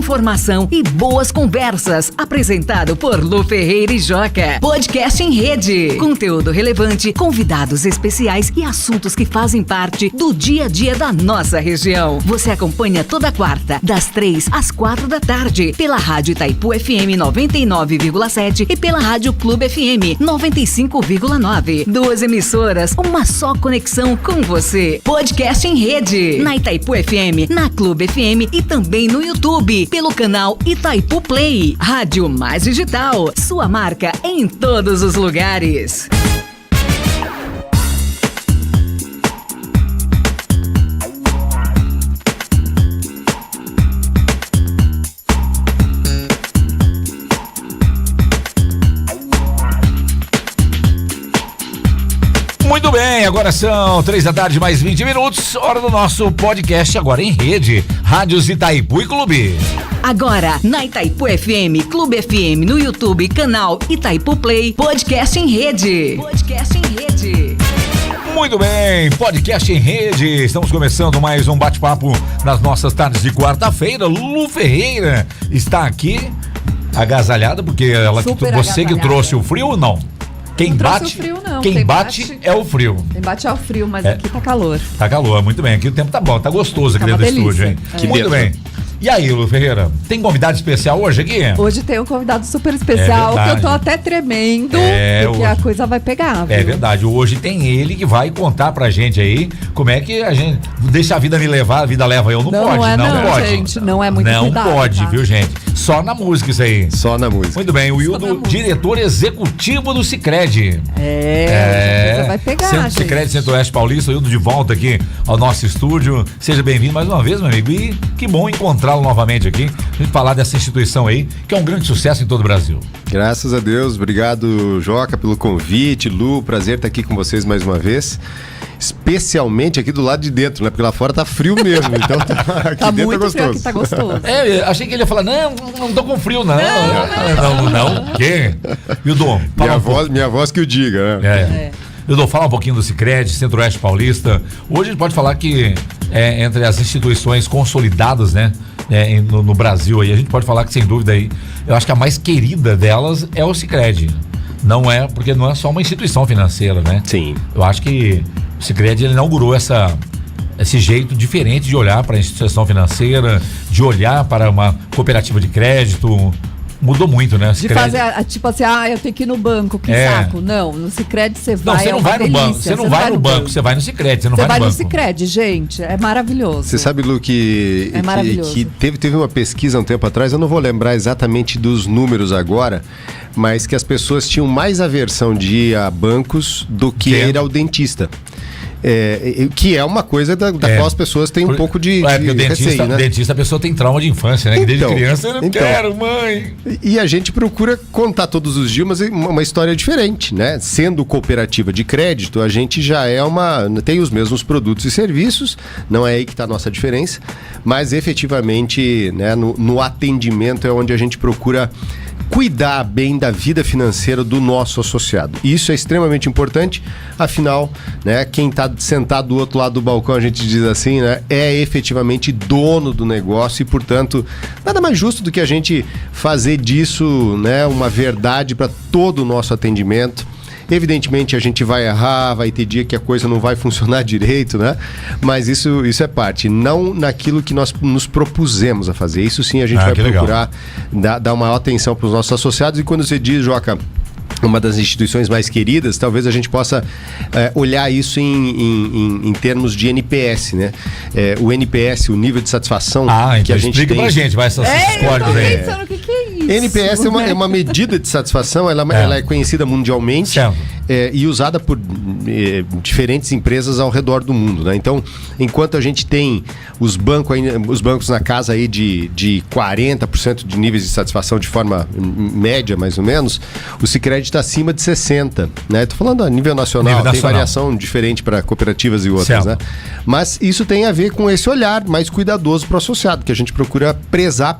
informação e boas conversas. Apresentado por Lu Ferreira e Joca. Podcast em Rede. Conteúdo relevante, convidados especiais e assuntos que fazem parte do dia a dia da nossa região. Você acompanha toda quarta, das 3 às 4 da tarde, pela Rádio Itaipu FM 99,7 e pela Rádio Clube FM 95,9. Duas emissoras, uma só conexão com você. Podcast em Rede. Na Itaipu FM, na Clube FM e também no YouTube, pelo canal Itaipu Play. Rádio mais digital. Sua marca em todos os lugares. Muito bem, agora são 3 da tarde, mais 20 minutos, hora do nosso podcast agora em rede, Rádios Itaipu e Clube. Agora, na Itaipu FM, Clube FM, no YouTube, canal Itaipu Play, podcast em rede. Podcast em rede. Muito bem, podcast em rede, estamos começando mais um bate-papo nas nossas tardes de quarta-feira. Lu Ferreira está aqui, agasalhada, porque você que trouxe o frio ou não? Quem bate, frio, não. Quem bate é o frio. Quem bate é o frio, mas aqui tá calor. Tá calor, muito bem. Aqui o tempo tá bom, tá gostoso aqui dentro do estúdio, hein? Muito bem. E aí, Lu Ferreira, tem convidado especial hoje aqui? Hoje tem um convidado super especial, que eu tô até tremendo, porque a coisa vai pegar, viu? É verdade, hoje tem ele que vai contar pra gente aí como é que a gente deixa a vida me levar, a vida leva eu. Não pode, não pode. Gente, não é muito Não cuidado, pode, tá? viu, gente? Só na música isso aí. Só na música. Muito bem, o Hildo, diretor executivo do Sicredi. A coisa vai pegar, Centro gente. Sicredi Centro-Oeste Paulista, o Hildo de volta aqui ao nosso estúdio. Seja bem-vindo mais uma vez, meu amigo, e que bom encontrá-lo novamente aqui, a gente falar dessa instituição aí, que é um grande sucesso em todo o Brasil. Graças a Deus, obrigado, Joca, pelo convite. Lu, prazer estar aqui com vocês mais uma vez. Especialmente aqui do lado de dentro, né? Porque lá fora tá frio mesmo, então aqui Tá dentro muito é frio, gostoso. aqui tá gostoso. Achei que ele ia falar, não tô com frio, não. Não. Que? Hildo, Minha voz que o diga, né? Hildo, fala um pouquinho do Sicredi, Centro-Oeste Paulista. Hoje a gente pode falar que entre as instituições consolidadas, né? No Brasil aí, a gente pode falar que sem dúvida aí, eu acho que a mais querida delas é o Sicredi. Porque não é só uma instituição financeira, né? Sim. Eu acho que o Sicredi ele inaugurou esse jeito diferente de olhar para a instituição financeira, de olhar para uma cooperativa de crédito. Mudou muito, né? De fazer, tipo assim, eu tenho que ir no banco, que saco. Não, no Sicredi você vai, você não vai no banco, você não vai no banco, você vai no Sicredi, você não vai no banco. Você vai no Sicredi, gente, é maravilhoso. Você sabe, Lu, que teve uma pesquisa há um tempo atrás, eu não vou lembrar exatamente dos números agora, mas que as pessoas tinham mais aversão de ir a bancos do que ir ao dentista. Que é uma coisa da qual as pessoas têm um pouco de receio, né? O dentista, a pessoa tem trauma de infância, né? Desde criança, eu não quero, mãe. E a gente procura contar todos os dias uma história diferente, né? Sendo cooperativa de crédito, a gente já tem os mesmos produtos e serviços, não é aí que está a nossa diferença, mas efetivamente, né, no atendimento é onde a gente procura cuidar bem da vida financeira do nosso associado. Isso é extremamente importante, afinal, né, quem está sentado do outro lado do balcão, a gente diz assim, né, é efetivamente dono do negócio e, portanto, nada mais justo do que a gente fazer disso, né, uma verdade para todo o nosso atendimento. Evidentemente a gente vai errar, vai ter dia que a coisa não vai funcionar direito, né? Mas isso é parte, não naquilo que nós nos propusemos a fazer. Isso sim a gente vai procurar dar maior atenção para os nossos associados. E quando você diz, Joca, uma das instituições mais queridas, talvez a gente possa olhar isso em termos de NPS, né? O NPS, o nível de satisfação que a gente explica tem. Pra gente, vai essas códigos aí. Eu tô pensando, o que é isso? NPS é uma medida de satisfação, ela é conhecida mundialmente e usada por diferentes empresas ao redor do mundo, né? Então, enquanto a gente tem os bancos na casa aí de 40% de níveis de satisfação de forma média, mais ou menos, o Sicredi está acima de 60%, né? Estou falando a nível nacional, tem variação diferente para cooperativas e outras, né? Mas isso tem a ver com esse olhar mais cuidadoso para o associado, que a gente procura prezar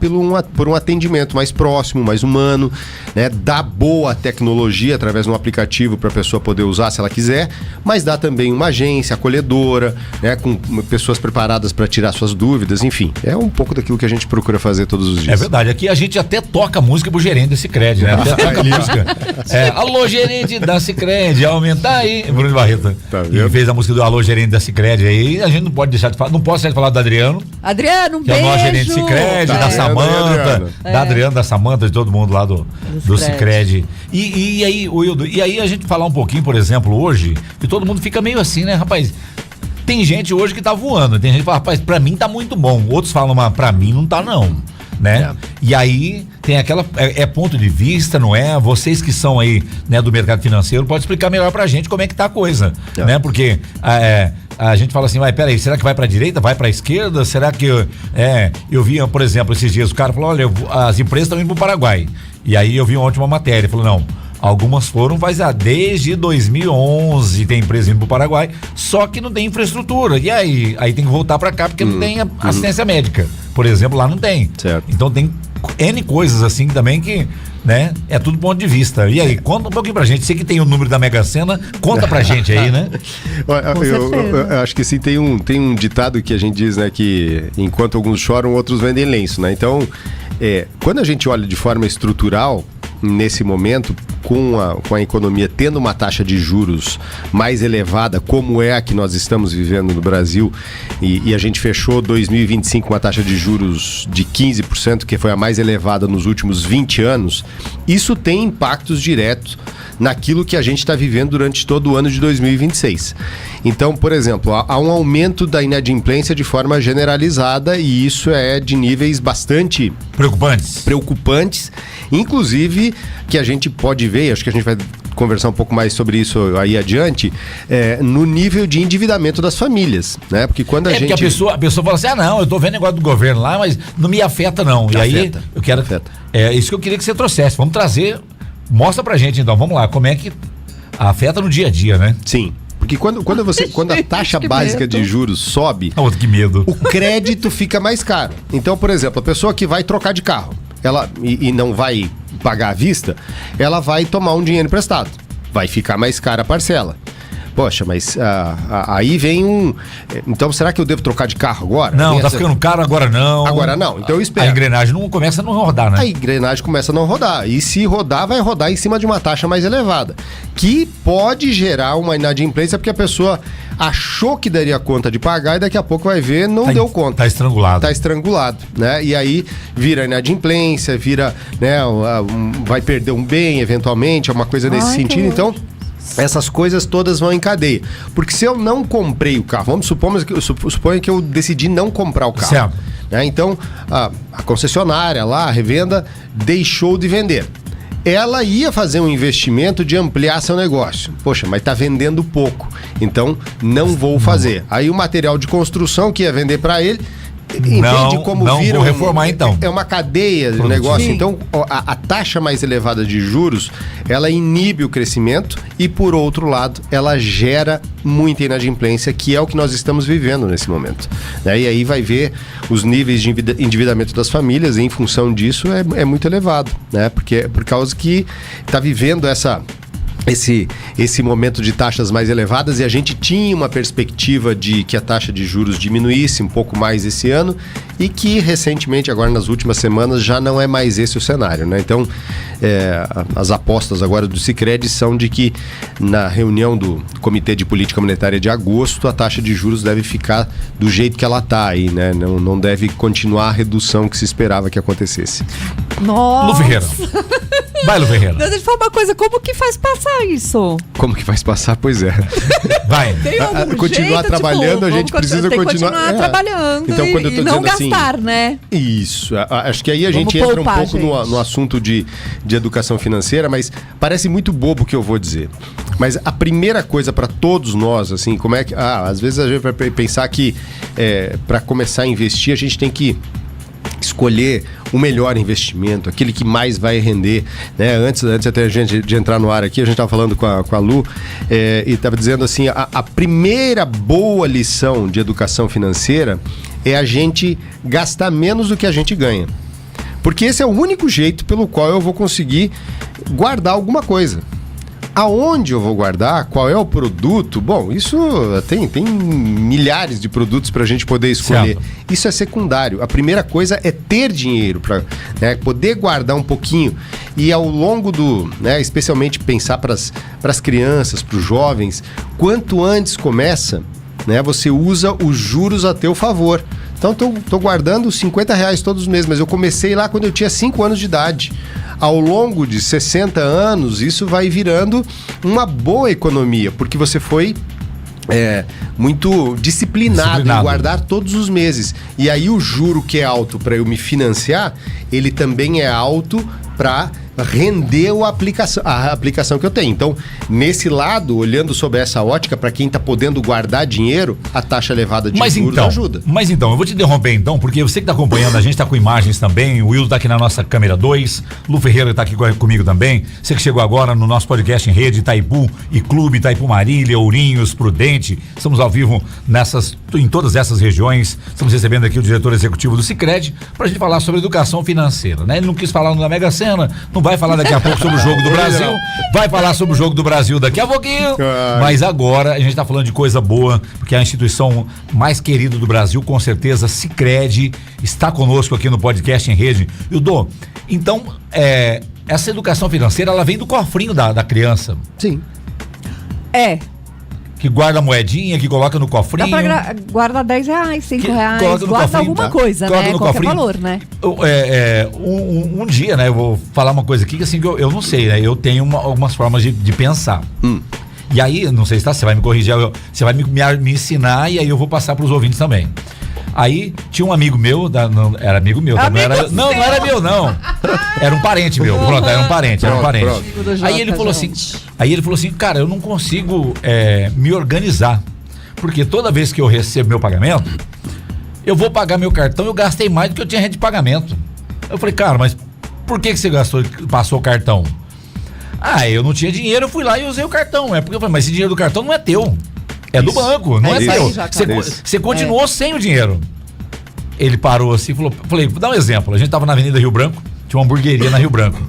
por um atendimento mais próximo, próximo, mais humano, né? Dá boa tecnologia através de um aplicativo para a pessoa poder usar se ela quiser, mas dá também uma agência acolhedora, né? Com pessoas preparadas para tirar suas dúvidas, enfim, é um pouco daquilo que a gente procura fazer todos os dias. É verdade, aqui a gente até toca música pro gerente da Sicredi, né? Até toca música. Alô, gerente da Sicredi, aumenta aí. Bruno Barreto, tá que fez a música do Alô, gerente da Sicredi aí, a gente não pode deixar de falar, não posso deixar de falar do Adriano. Adriano, um que beijo. É o nosso gerente Sicredi, da Samanta, da Adriano, da Samanta, de todo mundo lá do Sicredi. E aí, Wildo, e aí a gente falar um pouquinho, por exemplo, hoje, que todo mundo fica meio assim, né, rapaz? Tem gente hoje que tá voando, tem gente que fala, rapaz, pra mim tá muito bom. Outros falam, mas pra mim não tá não, né? E aí tem aquela, ponto de vista, não é? Vocês que são aí, né, do mercado financeiro, pode explicar melhor pra gente como é que tá a coisa, né? Porque a gente fala assim, peraí, será que vai pra direita, vai pra esquerda? Será que, eu vi, por exemplo, esses dias, o cara falou, olha, as empresas estão indo pro Paraguai. E aí eu vi ontem uma matéria, falou, não, algumas foram, desde 2011 tem empresa indo pro Paraguai, só que não tem infraestrutura. E aí tem que voltar pra cá porque não tem assistência médica. Por exemplo, lá não tem. Certo. Então tem N coisas assim também que, né, é tudo ponto de vista. E aí, conta um pouquinho pra gente. Você que tem o número da Mega Sena, conta pra gente aí, né? Eu acho que sim, tem um ditado que a gente diz, né, que enquanto alguns choram, outros vendem lenço, né? Então, quando a gente olha de forma estrutural, nesse momento, com a economia tendo uma taxa de juros mais elevada, como é a que nós estamos vivendo no Brasil, e a gente fechou 2025 com uma taxa de juros de 15%, que foi a mais elevada nos últimos 20 anos, isso tem impactos diretos naquilo que a gente está vivendo durante todo o ano de 2026. Então, por exemplo, há um aumento da inadimplência de forma generalizada e isso é de níveis bastante preocupantes, inclusive que a gente pode ver, acho que a gente vai conversar um pouco mais sobre isso aí adiante, no nível de endividamento das famílias, né? Porque quando a gente... Porque a pessoa fala assim, não, eu tô vendo negócio do governo lá, mas não me afeta não. E aí, eu quero... É isso que eu queria que você trouxesse. Vamos trazer... Mostra pra gente então, vamos lá, como é que afeta no dia a dia, né? Sim. Porque quando a taxa básica de juros sobe, que medo. O crédito fica mais caro. Então, por exemplo, a pessoa que vai trocar de carro, ela e não vai pagar à vista, ela vai tomar um dinheiro emprestado. Vai ficar mais cara a parcela. Poxa, mas aí vem então, será que eu devo trocar de carro agora? Não, tá ficando caro agora não. Agora não, então eu espero. A engrenagem começa a não rodar, né? A engrenagem começa a não rodar. E se rodar, vai rodar em cima de uma taxa mais elevada. Que pode gerar uma inadimplência, porque a pessoa achou que daria conta de pagar e daqui a pouco vai ver, não deu conta. Tá estrangulado. Tá estrangulado, né? E aí vira inadimplência, vira, né? Vai perder um bem, eventualmente, é uma coisa nesse sentido. Então... essas coisas todas vão em cadeia. Porque se eu não comprei o carro, vamos suponha que eu decidi não comprar o carro. Certo. Né? Então, a concessionária lá, a revenda, deixou de vender. Ela ia fazer um investimento de ampliar seu negócio. Poxa, mas tá vendendo pouco. Então, não vou fazer. Aí o material de construção que ia vender para ele... Entende como vira? Vou reformar então. É uma cadeia de negócio. Sim. Então, a taxa mais elevada de juros, ela inibe o crescimento e, por outro lado, ela gera muita inadimplência, que é o que nós estamos vivendo nesse momento. Né? E aí vai ver os níveis de endividamento das famílias, e em função disso é muito elevado, né? Porque por causa que está vivendo esse momento de taxas mais elevadas, e a gente tinha uma perspectiva de que a taxa de juros diminuísse um pouco mais esse ano e que recentemente, agora nas últimas semanas, já não é mais esse o cenário, né? Então, as apostas agora do Sicredi são de que na reunião do Comitê de Política Monetária de agosto, a taxa de juros deve ficar do jeito que ela está aí, né? Não deve continuar a redução que se esperava que acontecesse. Nossa! Lu Ferreira. Vai, Lu Ferreira. Deixa eu falar uma coisa, como que faz passar isso? Como que faz passar? Pois é. Vai. Continuar jeito, trabalhando, a gente precisa continuar trabalhando então, quando eu tô e não dizendo gastar, assim, né? Isso. Acho que aí a gente entra um pouco no assunto de educação financeira, mas parece muito bobo o que eu vou dizer. Mas a primeira coisa para todos nós, assim, como é que... às vezes a gente vai pensar que para começar a investir, a gente tem que escolher o melhor investimento, aquele que mais vai render, né? Antes até a gente de entrar no ar aqui, a gente estava falando com a Lu e estava dizendo assim, a primeira boa lição de educação financeira é a gente gastar menos do que a gente ganha. Porque esse é o único jeito pelo qual eu vou conseguir guardar alguma coisa. Aonde eu vou guardar, qual é o produto, bom, isso tem milhares de produtos para a gente poder escolher. Certo. Isso é secundário. A primeira coisa é ter dinheiro para poder guardar um pouquinho e ao longo do, especialmente pensar para as crianças, para os jovens, quanto antes começa, você usa os juros a teu favor. Então, tô guardando R$50 todos os meses, mas eu comecei lá quando eu tinha 5 anos de idade. Ao longo de 60 anos, isso vai virando uma boa economia, porque você foi muito disciplinado em guardar todos os meses. E aí o juro que é alto para eu me financiar, ele também é alto para render a aplicação que eu tenho. Então, nesse lado, olhando sob essa ótica, para quem está podendo guardar dinheiro, a taxa elevada de juros ajuda. Mas então, eu vou te interromper então, porque você que está acompanhando, a gente está com imagens também, o Will está aqui na nossa câmera 2, Lu Ferreira está aqui comigo também, você que chegou agora no nosso podcast em rede, Itaipu e Clube, Itaipu Marília, Ourinhos, Prudente, estamos ao vivo em todas essas regiões, estamos recebendo aqui o diretor executivo do Sicredi, para a gente falar sobre educação financeira, Ele não quis falar da Mega Sena, não vai falar daqui a pouco sobre o jogo do Brasil, vai falar sobre o jogo do Brasil daqui a pouquinho, mas agora a gente está falando de coisa boa, porque a instituição mais querida do Brasil, com certeza, Sicredi, está conosco aqui no podcast em rede. Dô, então, essa educação financeira, ela vem do cofrinho da criança. Sim. Que guarda moedinha, que coloca no cofrinho. Dá pra guarda R$10, R$5, guarda alguma coisa, coloca no qualquer cofrinho. valor, Um dia, eu vou falar uma coisa aqui que assim, eu não sei, eu tenho algumas formas de pensar. E aí, não sei se você vai me corrigir, você vai me ensinar e aí eu vou passar pros ouvintes também. Aí tinha um amigo meu, era amigo meu, não era meu não, era um parente meu, pronto, era um parente. Aí ele falou assim, cara, eu não consigo me organizar, porque toda vez que eu recebo meu pagamento, eu vou pagar meu cartão, eu gastei mais do que eu tinha rede de pagamento. Eu falei, cara, mas por que você passou o cartão? Eu não tinha dinheiro, eu fui lá e usei o cartão. Porque eu falei, mas esse dinheiro do cartão não é teu. É do banco, não é teu. Você continuou sem o dinheiro. Ele parou assim e falei, vou dar um exemplo. A gente tava na Avenida Rio Branco, tinha uma hamburgueria na Rio Branco.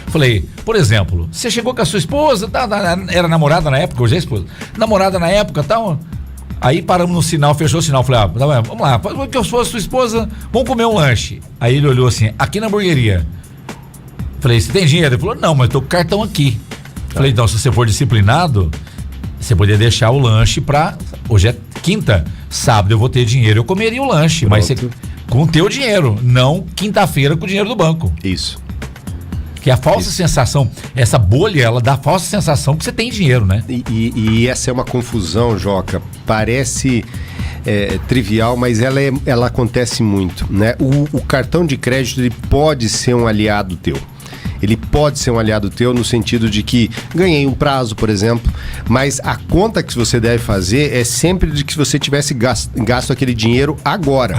Falei, por exemplo, você chegou com a sua esposa, era namorada na época, hoje é esposa. Namorada na época, tal. Aí paramos no sinal, fechou o sinal. Falei, vamos lá, que eu fosse sua esposa, vamos comer um lanche. Aí ele olhou assim, aqui na hamburgueria. Falei, você tem dinheiro? Ele falou, não, mas eu tô com o cartão aqui. Falei, então, se você for disciplinado, você poderia deixar o lanche hoje é quinta, sábado eu vou ter dinheiro, eu comeria o lanche, mas você, com o teu dinheiro, não quinta-feira com o dinheiro do banco. Isso. Que a falsa sensação, essa bolha, ela dá a falsa sensação que você tem dinheiro, E essa é uma confusão, Joca, parece trivial, mas ela acontece muito, O cartão de crédito, ele pode ser um aliado teu. Ele pode ser um aliado teu no sentido de que ganhei um prazo, por exemplo, mas a conta que você deve fazer é sempre de que você tivesse gasto aquele dinheiro agora.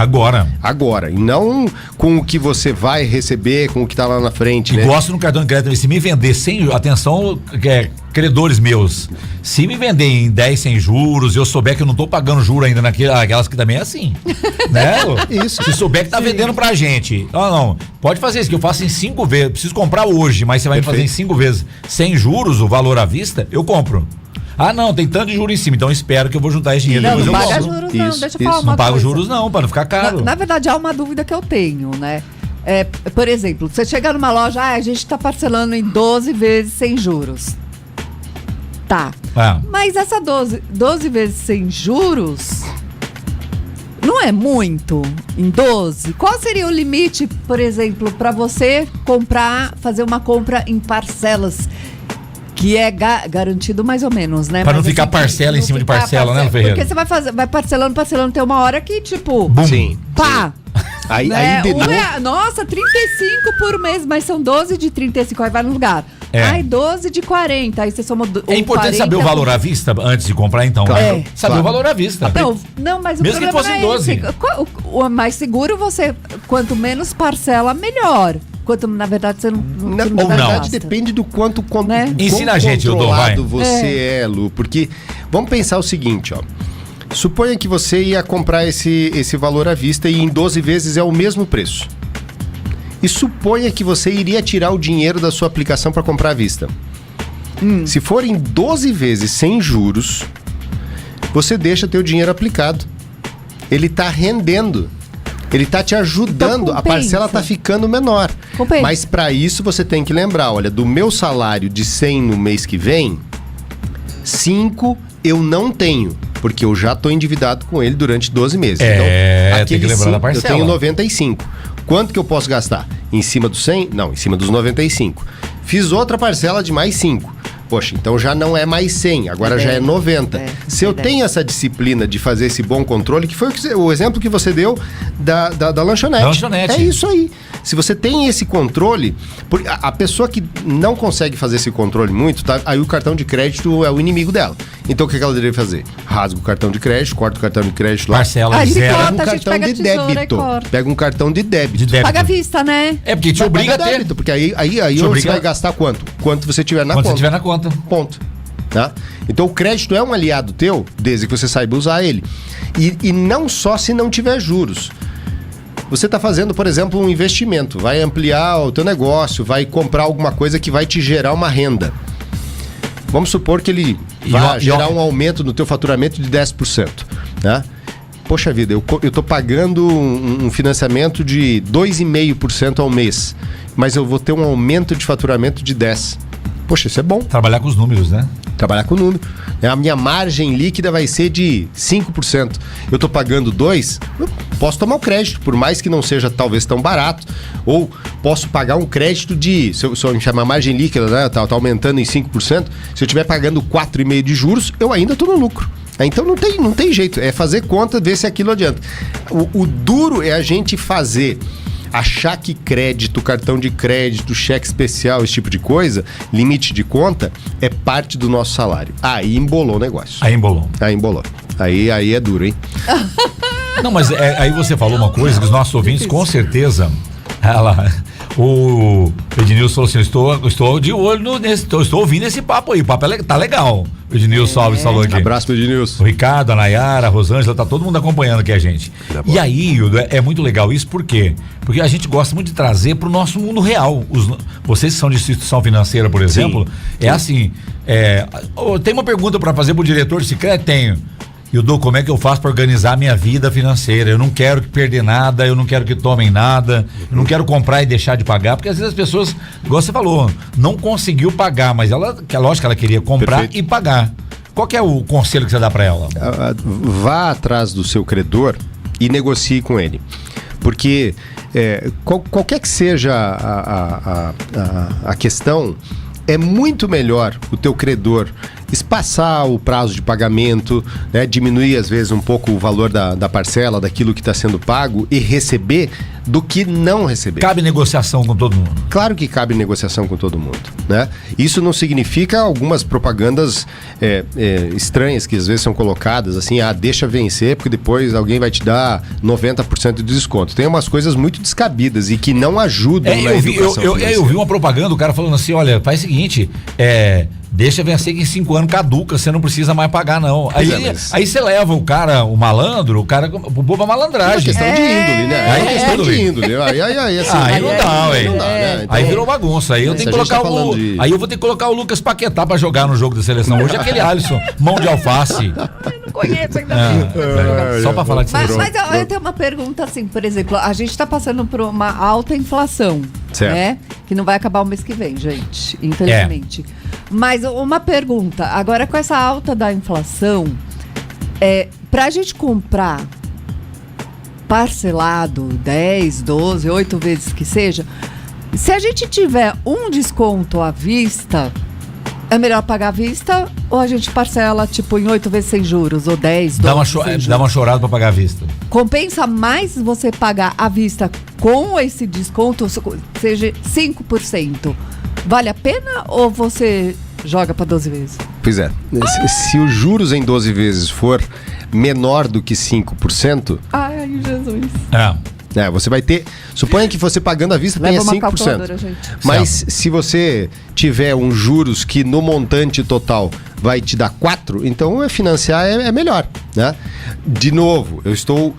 E não com o que você vai receber, com o que está lá na frente. E gosto no cartão de crédito, se me vender sem, atenção, credores meus, se me vender em 10 sem juros, eu souber que eu não tô pagando juro ainda naquelas que também é assim, Isso. Se souber que tá vendendo pra gente, não, pode fazer isso, que eu faço em 5 vezes, preciso comprar hoje, mas você vai me fazer em 5 vezes sem juros, o valor à vista, eu compro. Não, tem tanto de juros em cima, então espero que eu vou juntar esse dinheiro. Não paga juros não, deixa eu falar uma coisa. Não pago juros não, para não ficar caro. Na verdade, há uma dúvida que eu tenho, por exemplo, você chega numa loja, a gente tá parcelando em 12 vezes sem juros. Tá. Mas essa 12 vezes sem juros não é muito em 12? Qual seria o limite, por exemplo, para você fazer uma compra em parcelas? Que é garantido mais ou menos, Para não ficar parcela em cima de parcela, né, Ferreira? Porque você vai parcelando, tem uma hora que tipo... Bum. Sim. Pá! Aí de novo... Nossa, 35 por mês, mas são 12 de 35, aí vai no lugar. 12 de 40, aí você soma... É importante saber o valor à vista antes de comprar, então. Claro. Saber o valor à vista. Não, mas o mesmo que fosse 12. O mais seguro, quanto menos parcela, melhor. Quanto, na verdade, você não. Na verdade, depende do quanto ensina a gente, controlado você é, Lu. Porque vamos pensar o seguinte, Suponha que você ia comprar esse valor à vista e em 12 vezes é o mesmo preço. e suponha que você iria tirar o dinheiro da sua aplicação para comprar à vista. Se for em 12 vezes sem juros, você deixa teu dinheiro aplicado. Ele está rendendo. Ele está te ajudando, então, a parcela está ficando menor. Compensa. Mas para isso você tem que lembrar, olha, do meu salário de 100 no mês que vem, 5 eu não tenho, porque eu já estou endividado com ele durante 12 meses. Então, tem que lembrar 5, da parcela. eu tenho 95. Quanto que eu posso gastar? Em cima dos 100? Não, em cima dos 95. Fiz outra parcela de mais 5. Poxa, então já não é mais 100, agora já é 90. Se eu tenho essa disciplina de fazer esse bom controle, que foi o exemplo que você deu da lanchonete. É isso aí. Se você tem esse controle, a pessoa que não consegue fazer esse controle muito, tá, aí o cartão de crédito é o inimigo dela. Então o que ela deveria fazer? Rasga o cartão de crédito, corta o cartão de crédito lá. Parcela de zero. Pega um cartão de débito. Pega um cartão de débito. Paga à vista, né? É porque te obriga a ter. Débito, porque aí você vai gastar quanto? Quanto você tiver na conta. Quanto você tiver na conta. Ponto. Tá? Então o crédito é um aliado teu, desde que você saiba usar ele. E não só se não tiver juros. Você está fazendo, por exemplo, um investimento, vai ampliar o teu negócio, vai comprar alguma coisa que vai te gerar uma renda. Vamos supor que ele vai gerar um aumento no teu faturamento de 10%. Né? Poxa vida, eu estou pagando um financiamento de 2,5% ao mês, mas eu vou ter um aumento de faturamento de 10%. Poxa, isso é bom. Trabalhar com os números, né? Trabalhar com o número. A minha margem líquida vai ser de 5%. Eu estou pagando 2%, eu posso tomar um crédito, por mais que não seja talvez tão barato. Ou posso pagar um crédito de... Se eu chamar margem líquida, né? Tá aumentando em 5%. Se eu estiver pagando 4,5% de juros, eu ainda estou no lucro. Então não tem jeito. É fazer conta, ver se aquilo adianta. O duro é a gente achar que crédito, cartão de crédito, cheque especial, esse tipo de coisa, limite de conta, é parte do nosso salário. Aí embolou o negócio. Aí embolou. Aí é duro, hein? Não, mas aí você falou uma coisa que os nossos ouvintes, com certeza... O Ednilson falou assim, eu estou de olho estou ouvindo esse papo aí, o papo tá legal. O Ednilson Alves falou aqui. Abraço pro Ednilson. O Ricardo, a Nayara, a Rosângela, tá todo mundo acompanhando aqui a gente. E aí, Hildo, é muito legal isso, por quê? Porque a gente gosta muito de trazer pro nosso mundo real. Vocês que são de instituição financeira, por exemplo, Sim. Assim, tem uma pergunta para fazer pro diretor de Sicredi? Tenho. Hildo, como é que eu faço para organizar a minha vida financeira? Eu não quero perder nada, eu não quero que tomem nada, eu não quero comprar e deixar de pagar, porque às vezes as pessoas, igual você falou, não conseguiu pagar, mas lógico que ela queria comprar. Perfeito. E pagar. Qual que é o conselho que você dá para ela? Vá atrás do seu credor e negocie com ele. Porque qualquer que seja a questão, é muito melhor o teu credor espaçar o prazo de pagamento, né, diminuir às vezes um pouco o valor da parcela, daquilo que está sendo pago e receber, do que não receber. Cabe negociação com todo mundo? Claro que cabe negociação com todo mundo, né? Isso não significa algumas propagandas estranhas que às vezes são colocadas, assim, deixa vencer porque depois alguém vai te dar 90% de desconto. Tem umas coisas muito descabidas e que não ajudam na educação financeira. Eu vi uma propaganda, o cara falando assim, olha, faz o seguinte, deixa vencer que em 5 anos caduca, você não precisa mais pagar, não. Aí você leva o cara, o malandro, o povo a malandragem. É questão de índole, né? Aí é questão de índole. Assim, aí não dá, ué. Né? Aí virou bagunça. Aí eu tenho que colocar aí eu vou ter que colocar o Lucas Paquetá pra jogar no jogo da seleção. Hoje é aquele Alisson, mão de alface. Eu não conheço ainda. Só pra falar de seleção. Mas eu tenho uma pergunta assim, por exemplo, a gente tá passando por uma alta inflação, certo, né? Que não vai acabar o mês que vem, gente, infelizmente. Mas uma pergunta, agora com essa alta da inflação, pra gente comprar parcelado 10, 12, 8 vezes que seja, se a gente tiver um desconto à vista, é melhor pagar à vista ou a gente parcela tipo em 8 vezes sem juros ou 10, 12 dá uma chorada pra pagar à vista. Compensa mais você pagar à vista com esse desconto, seja 5%. Vale a pena ou você joga para 12 vezes? Pois é. Se os juros em 12 vezes for menor do que 5%... Ai, Jesus. Você vai ter... Suponha que você pagando à vista tenha 5%. Mas se você tiver um juros que no montante total vai te dar 4%, então financiar é melhor, né? De novo, eu estou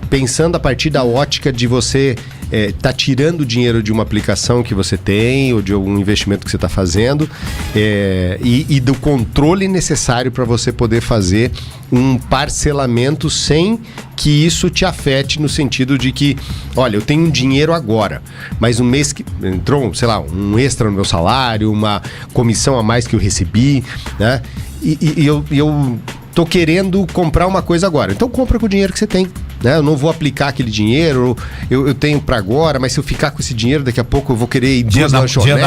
pensando a partir da ótica de você tá tirando dinheiro de uma aplicação que você tem ou de algum investimento que você está fazendo, e do controle necessário para você poder fazer um parcelamento sem que isso te afete, no sentido de que, olha, eu tenho um dinheiro agora, mas um mês que entrou, sei lá, um extra no meu salário, uma comissão a mais que eu recebi, né? E eu tô querendo comprar uma coisa agora. Então compra com o dinheiro que você tem, né? Eu não vou aplicar aquele dinheiro, eu tenho para agora, mas se eu ficar com esse dinheiro, daqui a pouco eu vou querer ir dinheiro da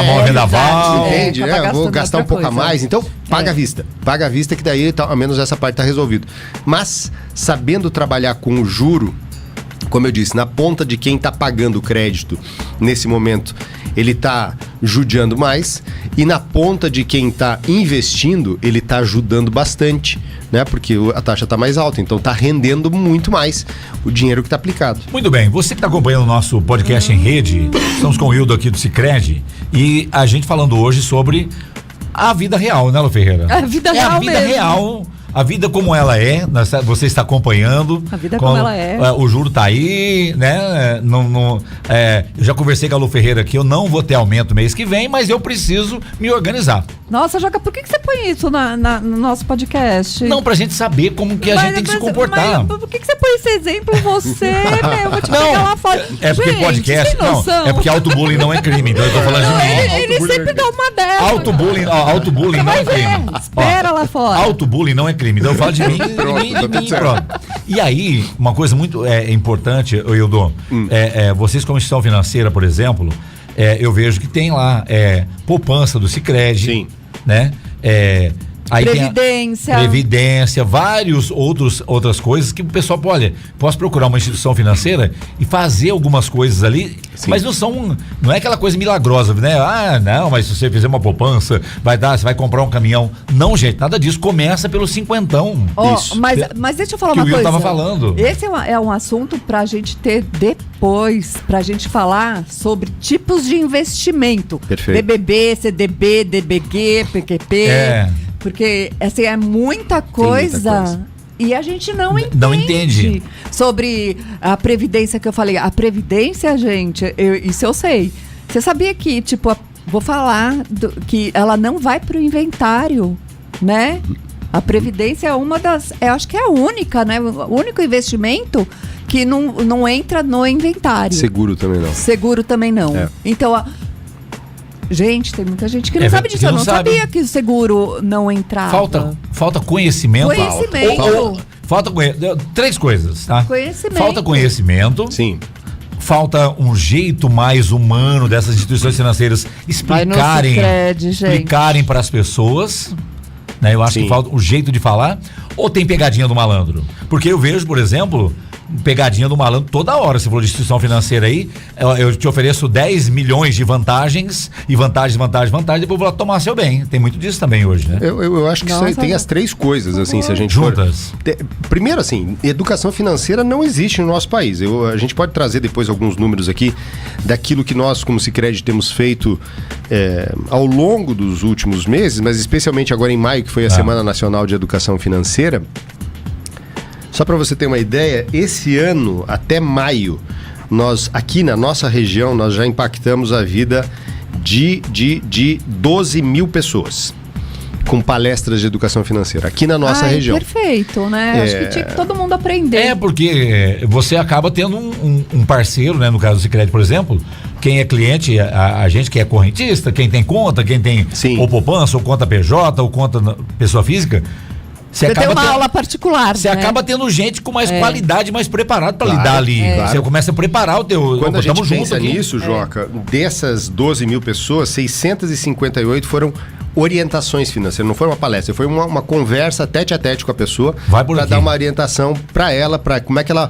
mão vendaval, entende? Eu vou gastar um pouco a mais. Então paga à vista. Paga à vista, que daí ao menos essa parte tá resolvida. Mas sabendo trabalhar com o juro, como eu disse, na ponta de quem está pagando o crédito nesse momento, ele está judiando mais, e na ponta de quem está investindo, ele está ajudando bastante, né? Porque a taxa está mais alta, então está rendendo muito mais o dinheiro que está aplicado. Muito bem, você que está acompanhando o nosso podcast em rede, estamos com o Hildo aqui do Sicredi, e a gente falando hoje sobre a vida real, né, Lu Ferreira? A vida real mesmo. A vida real. A vida como ela é, você está acompanhando. A vida como ela é. O juro tá aí, né? Eu já conversei com a Lu Ferreira aqui, eu não vou ter aumento mês que vem, mas eu preciso me organizar. Nossa, Joca, por que você põe isso no nosso podcast? Não, pra gente saber como que a gente tem que se comportar. Mas por que você põe esse exemplo? Você, eu vou te pegar lá fora. É porque gente, podcast, não, é porque autobullying não é crime, então eu tô falando de mim. Ele sempre dá uma dessa. Autobullying não é crime. Espera lá fora. Autobullying não é crime, então eu falo de mim, pronto. E aí, uma coisa muito importante, Hildo, vocês como instituição financeira, por exemplo, eu vejo que tem lá poupança do Sicredi. Sim. Né? Aí Previdência, vários outras coisas que o pessoal pode, olha, posso procurar uma instituição financeira e fazer algumas coisas ali, sim, mas não é aquela coisa milagrosa, né? Ah, não, mas se você fizer uma poupança, você vai comprar um caminhão. Não, gente, nada disso, começa pelo 50. Isso. Mas deixa eu falar uma coisa. Que o Will tava falando. Esse é um assunto pra gente ter depois, pra gente falar sobre tipos de investimento. Perfeito. BBB, CDB, DBG, PQP. Porque assim, é muita coisa. E a gente não entende sobre a previdência que eu falei. A previdência, gente, isso eu sei. Você sabia que, vou falar que ela não vai pro inventário, né? A previdência é uma das, acho que é a única, né? O único investimento que não entra no inventário. Seguro também não. Então, gente, tem muita gente que não sabe disso. Eu não sabia que o seguro não entrava. Falta conhecimento. Falta três coisas, tá? Conhecimento. Falta conhecimento. Sim. Falta um jeito mais humano dessas instituições financeiras explicarem para as pessoas, né? Eu acho que falta o jeito de falar. Ou tem pegadinha do malandro? Porque eu vejo, por exemplo, pegadinha do malandro toda hora. Você falou de instituição financeira aí, eu te ofereço 10 milhões de vantagens, e vantagens, depois eu vou lá tomar seu bem. Tem muito disso também hoje, né? Eu acho que tem as três coisas, assim, se a gente juntas. Primeiro, assim, educação financeira não existe no nosso país. A gente pode trazer depois alguns números aqui daquilo que nós, como Sicredi, temos feito ao longo dos últimos meses, mas especialmente agora em maio, que foi a Semana Nacional de Educação Financeira. Só para você ter uma ideia, esse ano, até maio, nós, aqui na nossa região, nós já impactamos a vida de 12 mil pessoas com palestras de educação financeira, aqui na nossa região. Perfeito, né? Acho que tinha que todo mundo aprender. Porque você acaba tendo um parceiro, né? No caso do Sicredi, por exemplo, quem é cliente, a gente que é correntista, quem tem conta, quem tem ou poupança, ou conta PJ, ou conta pessoa física. Você tem uma aula particular. Você acaba tendo gente com mais qualidade, mais preparado para lidar ali. Você começa a preparar o teu. Quando a gente pensa nisso, Joca, dessas 12 mil pessoas, 658 foram orientações financeiras. Não foi uma palestra, foi uma conversa tete a tete com a pessoa para dar uma orientação para ela, para como é que ela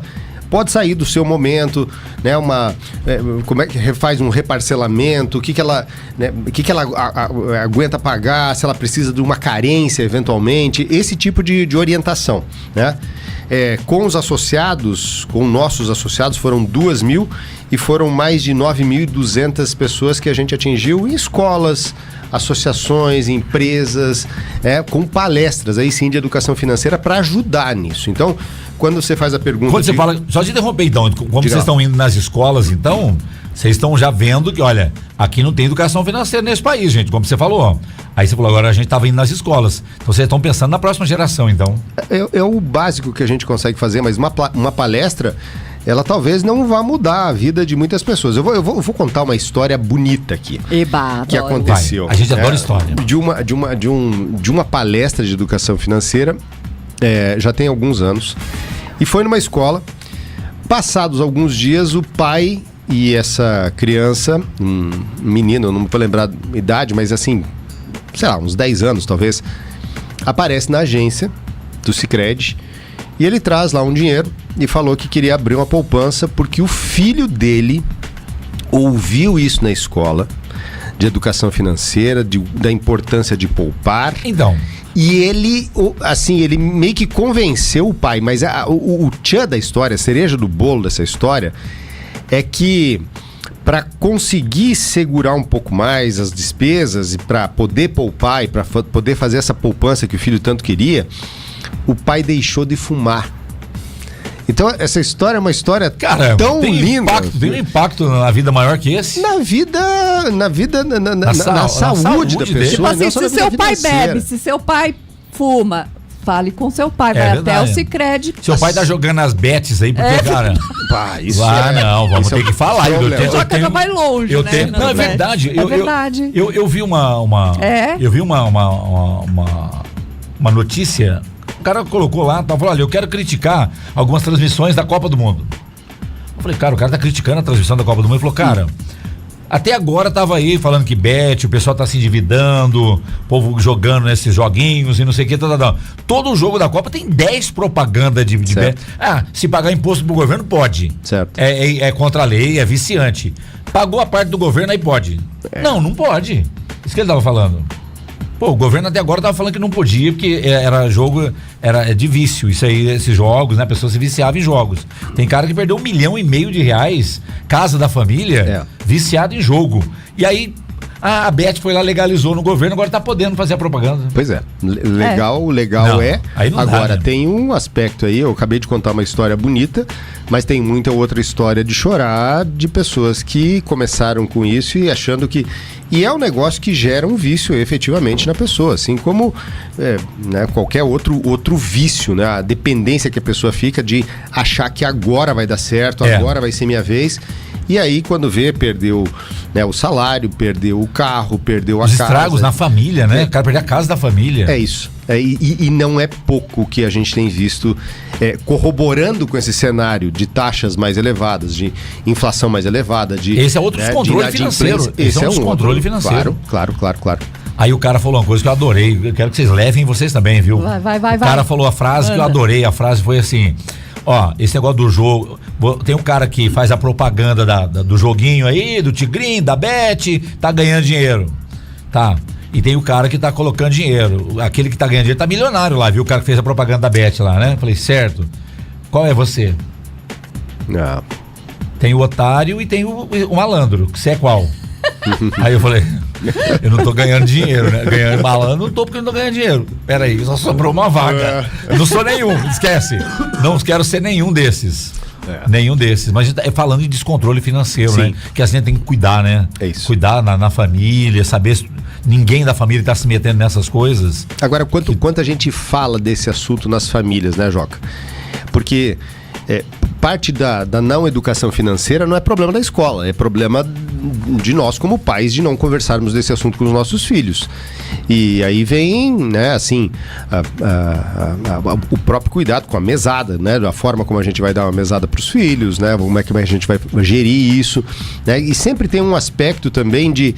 pode sair do seu momento, né? Como é que faz um reparcelamento, o que ela aguenta pagar, se ela precisa de uma carência eventualmente, esse tipo de orientação, né? Com os associados, com nossos associados, foram 2 mil e foram mais de 9.200 pessoas que a gente atingiu em escolas, associações, empresas, com palestras aí sim de educação financeira para ajudar nisso. Então, quando você faz a pergunta... Quando você fala, só de interromper então, como vocês estão indo nas escolas, então, vocês estão já vendo que, olha, aqui não tem educação financeira nesse país, gente, como você falou. Aí você falou, agora a gente estava indo nas escolas. Então vocês estão pensando na próxima geração, então. É o básico que a gente consegue fazer, mas uma palestra, ela talvez não vá mudar a vida de muitas pessoas. Eu vou contar uma história bonita aqui. Eba, que aconteceu. Vai, a gente adora história. De uma palestra de educação financeira, já tem alguns anos. E foi numa escola. Passados alguns dias, o pai e essa criança, um menino, não vou lembrar a idade, mas assim, sei lá, uns 10 anos talvez, aparece na agência do Sicredi e ele traz lá um dinheiro e falou que queria abrir uma poupança porque o filho dele ouviu isso na escola de educação financeira, da importância de poupar. Então... E ele, assim, ele meio que convenceu o pai, mas o tchan da história, a cereja do bolo dessa história, é que para conseguir segurar um pouco mais as despesas e para poder poupar e para poder fazer essa poupança que o filho tanto queria, o pai deixou de fumar. Então essa história é uma história tão linda. Tem um impacto na vida maior que esse? Na saúde da pessoa. Tipo assim, se seu pai bebe, se seu pai fuma, fale com seu pai, vai até o Sicredi. Seu pai tá jogando as bets aí, porque, cara... isso vamos ter que falar. Só que vai longe, né? Não, é verdade. É verdade. Eu vi eu vi uma notícia... O cara colocou lá, falou, olha, eu quero criticar algumas transmissões da Copa do Mundo. Eu falei, cara, o cara tá criticando a transmissão da Copa do Mundo. Ele falou, cara, até agora tava aí falando que bet, o pessoal tá se endividando, o povo jogando nesses joguinhos e não sei o que, todo jogo da Copa tem 10 propaganda de bet. Se pagar imposto pro governo, pode. Certo. É contra a lei, é viciante. Pagou a parte do governo, aí pode. Não pode. Isso que ele tava falando. Pô, o governo até agora tava falando que não podia, porque era jogo, era de vício, isso aí, esses jogos, né? A pessoa se viciava em jogos. Tem cara que perdeu R$1,5 milhão, casa da família, viciado em jogo. E aí, a Bet foi lá, legalizou no governo, agora tá podendo fazer a propaganda. Pois é, legal não, aí não agora dá, né? Tem um aspecto aí, eu acabei de contar uma história bonita, mas tem muita outra história de chorar, de pessoas que começaram com isso e achando que... E é um negócio que gera um vício efetivamente na pessoa, assim como né, qualquer outro vício, né? A dependência que a pessoa fica de achar que agora vai dar certo, agora vai ser minha vez. E aí, quando vê, perdeu, né, o salário, perdeu o carro, perdeu a casa. Os estragos na família, né? O cara perdeu a casa da família. É isso. E não é pouco que a gente tem visto corroborando com esse cenário de taxas mais elevadas, de inflação mais elevada. Esse é outro descontrole financeiro. Esse é um descontrole financeiro. Claro. Aí o cara falou uma coisa que eu adorei. Eu quero que vocês levem vocês também, viu? Vai. O cara falou a frase que eu adorei. A frase foi assim... Ó, esse negócio do jogo, tem um cara que faz a propaganda do joguinho aí, do Tigrinho, da Bet, tá ganhando dinheiro, tá? E tem o cara que tá colocando dinheiro, aquele que tá ganhando dinheiro tá milionário lá, viu? O cara que fez a propaganda da Bet lá, né? Falei, certo, qual é você? Não. Tem o otário e tem o malandro, você é qual? Aí eu falei, eu não tô ganhando dinheiro, né? Ganhando malandro, não tô porque eu não tô ganhando dinheiro. Peraí, só sobrou uma vaga. Eu não sou nenhum, esquece. Não quero ser nenhum desses. Nenhum desses. Mas a gente tá falando de descontrole financeiro, né? Que assim a gente tem que cuidar, né? É isso. Cuidar na família, saber se ninguém da família tá se metendo nessas coisas. Agora, quanto a gente fala desse assunto nas famílias, né, Joca? Porque parte da não educação financeira não é problema da escola, é problema de nós como pais de não conversarmos desse assunto com os nossos filhos. E aí vem, né, assim, o próprio cuidado com a mesada, né, da forma como a gente vai dar uma mesada para os filhos, né, como é que a gente vai gerir isso, né, e sempre tem um aspecto também de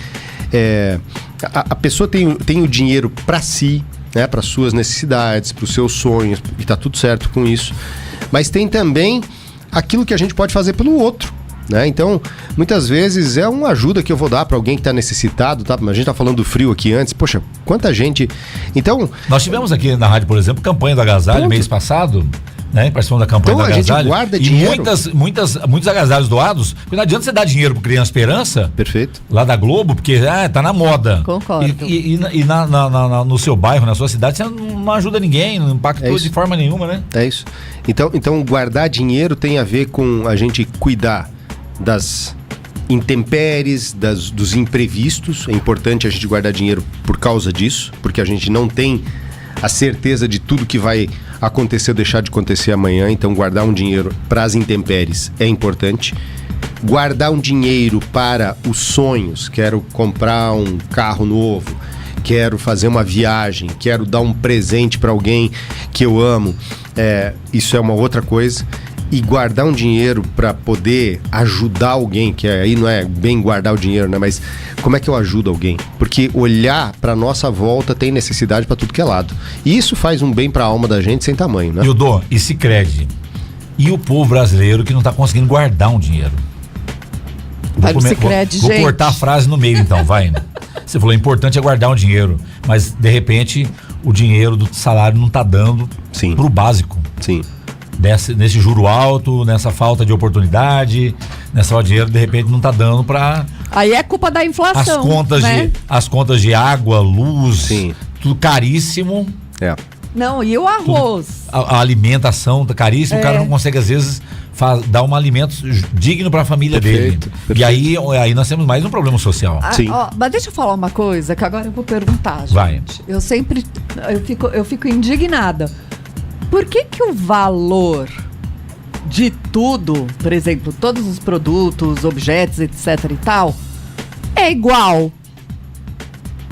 a pessoa tem o dinheiro para si, né, para suas necessidades, para os seus sonhos, e tá tudo certo com isso, mas tem também aquilo que a gente pode fazer pelo outro, né? Então, muitas vezes é uma ajuda que eu vou dar para alguém que está necessitado, tá? A gente tá falando do frio aqui antes, poxa, quanta gente... Então... Nós tivemos aqui na rádio, por exemplo, campanha do agasalho mês passado, né? Participando da campanha do agasalho. A gente guarda e dinheiro. muitos agasalhos doados, porque não adianta você dar dinheiro pro Criança Esperança. Perfeito. Lá da Globo, porque tá na moda. Concordo. E no seu bairro, na sua cidade, você não ajuda ninguém, não impactou de forma nenhuma, né? É isso. Então, guardar dinheiro tem a ver com a gente cuidar das intempéries, dos imprevistos. É importante a gente guardar dinheiro por causa disso, porque a gente não tem a certeza de tudo que vai acontecer ou deixar de acontecer amanhã. Então, guardar um dinheiro para as intempéries é importante. Guardar um dinheiro para os sonhos. Quero comprar um carro novo, quero fazer uma viagem, quero dar um presente para alguém que eu amo. Isso é uma outra coisa. E guardar um dinheiro para poder ajudar alguém, que aí não é bem guardar o dinheiro, né? Mas como é que eu ajudo alguém? Porque olhar para nossa volta tem necessidade para tudo que é lado. E isso faz um bem para a alma da gente sem tamanho, né? Ildô, e Sicredi? E o povo brasileiro que não está conseguindo guardar um dinheiro? Vou cortar a frase no meio então, vai. Você falou, importante é guardar um dinheiro, mas de repente o dinheiro do salário não está dando pro básico. Sim. Nesse juro alto, nessa falta de oportunidade, nessa falta de dinheiro, de repente não está dando para... Aí é culpa da inflação, as contas de água, luz, tudo caríssimo. Não, e o arroz? A alimentação tá caríssima, o cara não consegue às vezes dar um alimento digno para a família dele. Perfeito. E aí nós temos mais um problema social. Mas deixa eu falar uma coisa que agora eu vou perguntar, gente. Vai. Eu fico indignada. Por que o valor de tudo, por exemplo, todos os produtos, objetos, etc e tal, é igual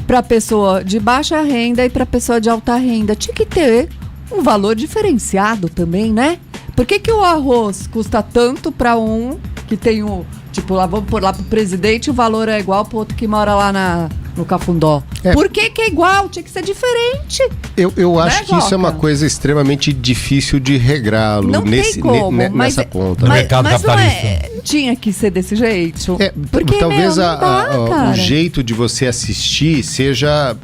para pessoa de baixa renda e para pessoa de alta renda? Tinha que ter um valor diferenciado também, né? Por que o arroz custa tanto para um que tem o... Tipo, vamos pôr lá pro presidente, o valor é igual pro outro que mora lá no Cafundó. Por que é igual? Tinha que ser diferente. Eu acho que isso é uma coisa extremamente difícil de regrar nessa ponta. No mercado capitalista. Não tinha que ser desse jeito. Porque, talvez o jeito de você assistir seja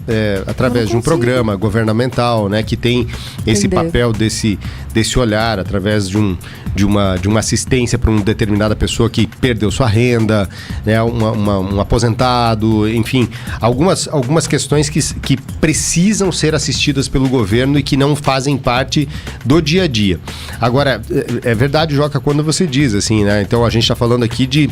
através de um programa governamental, né, que tem esse papel desse olhar, através de uma assistência para uma determinada pessoa que perdeu sua renda, né, um aposentado, enfim, algumas questões que precisam ser assistidas pelo governo e que não fazem parte do dia a dia. Agora, é verdade, Joca, quando você diz assim, né? Então a gente está falando aqui de